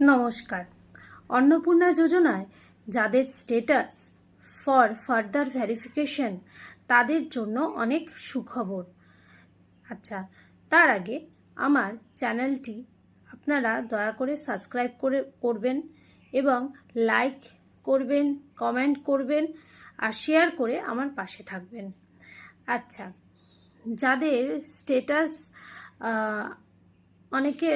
নমস্কার। অন্নপূর্ণা যোজনায় যাদের স্টেটাস ফর ফার্দার ভেরিফিকেশন তাদের জন্য অনেক সুখবর। আচ্ছা, তার আগে আমার চ্যানেলটি আপনারা দয়া করে সাবস্ক্রাইব করবেন এবং লাইক করবেন, কমেন্ট করবেন আর শেয়ার করে আমার পাশে থাকবেন। আচ্ছা, যাদের স্টেটাস অনেকে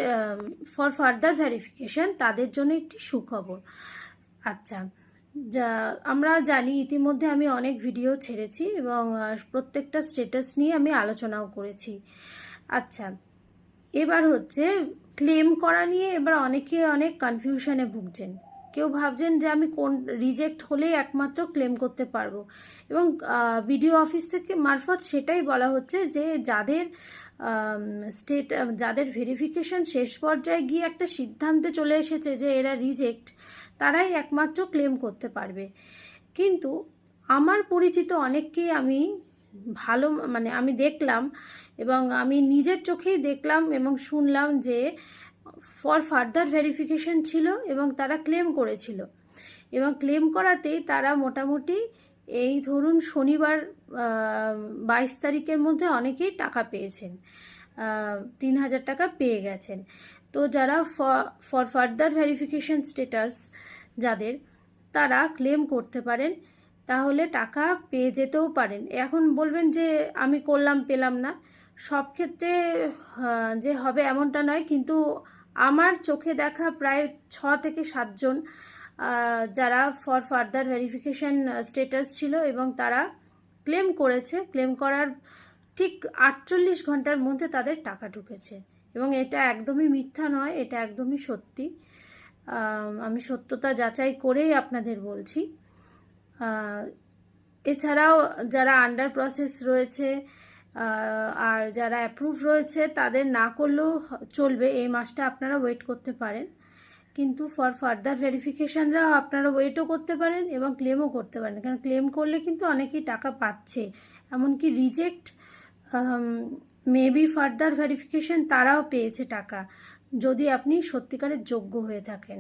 ফর ফার্দার ভেরিফিকেশন তাদের জন্য একটি সুখবর। আচ্ছা, আমরা জানি ইতিমধ্যে আমি অনেক ভিডিও ছেড়েছি এবং প্রত্যেকটা স্টেটাস নিয়ে আমি আলোচনাও করেছি। আচ্ছা, এবার হচ্ছে ক্লেম করা নিয়ে এবার অনেকে অনেক কনফিউশনে ভুগছেন। কেউ ভাবছেন যে আমি কোন রিজেক্ট হলেই একমাত্র ক্লেম করতে পারবো, এবং বিডিও অফিস থেকে মারফত সেটাই বলা হচ্ছে যে যাদের ভেরিফিকেশন শেষ পর্যায়ে গিয়ে একটা সিদ্ধান্তে চলে এসেছে যে এরা রিজেক্ট, তারাই একমাত্র ক্লেম করতে পারবে। কিন্তু আমার পরিচিত অনেককেই আমি আমি দেখলাম এবং আমি নিজের চোখেই দেখলাম এবং শুনলাম যে ফর ফার্দার ভেরিফিকেশন ছিল এবং তারা ক্লেম করেছিল, এবং ক্লেম করাতেই তারা মোটামুটি এই ধরুন শনিবার 22 তারিখের মধ্যে অনেকেই টাকা পেয়েছেন, 3000 টাকা পেয়ে গেছেন। তো যারা ফর ফার্দার ভেরিফিকেশন স্টেটাস যাদের, তারা ক্লেম করতে পারেন, তাহলে টাকা পেয়ে যেতেও পারেন। এখন বলবেন যে আমি করলাম পেলাম না, সব ক্ষেত্রে যে হবে এমনটা নয়, কিন্তু আমার চোখে দেখা প্রায় 6 থেকে 7 জন যারা ফর ফার্দার ভেরিফিকেশন স্টেটাস ছিল এবং তারা ক্লেম করেছে, ক্লেম করার ঠিক 48 ঘন্টার মধ্যে তাদের টাকা ঢুকেছে। এবং এটা একদমই মিথ্যা নয়, এটা একদমই সত্যি। আমি সত্যতা যাচাই করেই আপনাদের বলছি। এছাড়াও যারা আন্ডার প্রসেস রয়েছে আর যারা অ্যাপ্রুভ রয়েছে তাদের না করলেও চলবে, এই মাসটা আপনারা ওয়েট করতে পারেন। কিন্তু ফর ফার্দার ভেরিফিকেশানরাও আপনারা ওয়েটও করতে পারেন এবং ক্লেমও করতে পারেন, কারণ ক্লেম করলে কিন্তু অনেকেই টাকা পাচ্ছে। এমনকি রিজেক্ট মেবি ফার্দার ভেরিফিকেশান তারাও পেয়েছে টাকা, যদি আপনি সত্যিকারের যোগ্য হয়ে থাকেন।